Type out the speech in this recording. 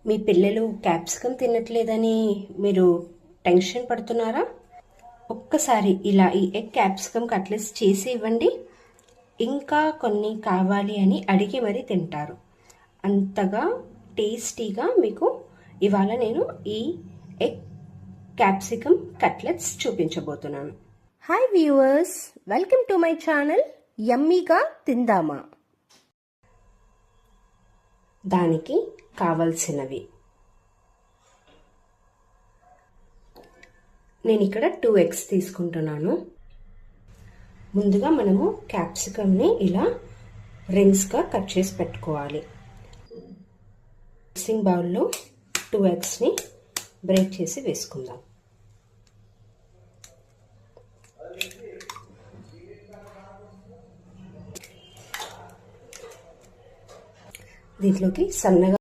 మీ పిల్లలు క్యాప్సికమ్ తినట్లేదని మీరు టెన్షన్ పడుతున్నారా? ఒక్కసారి ఇలా ఈ ఎగ్ క్యాప్సికమ్ కట్లెట్స్ చేసి ఇవ్వండి. ఇంకా కొన్ని కావాలి అని అడిగి మరీ తింటారు. అంతగా టేస్టీగా మీకు ఇవాళ నేను ఈ ఎగ్ క్యాప్సికమ్ కట్లెట్స్ చూపించబోతున్నాను. Hi viewers, welcome to my channel యమ్మీగా తిందామా. దానికి కావలసినవి నేను ఇక్కడ 2 eggs తీసుకుంటున్నాను. ముందుగా మనము క్యాప్సికమ్ని ఇలా రింగ్స్గా కట్ చేసి పెట్టుకోవాలి. మిక్సింగ్ బౌల్లో 2 eggsని బ్రేక్ చేసి వేసుకుందాం. దీంట్లోకి సన్నగా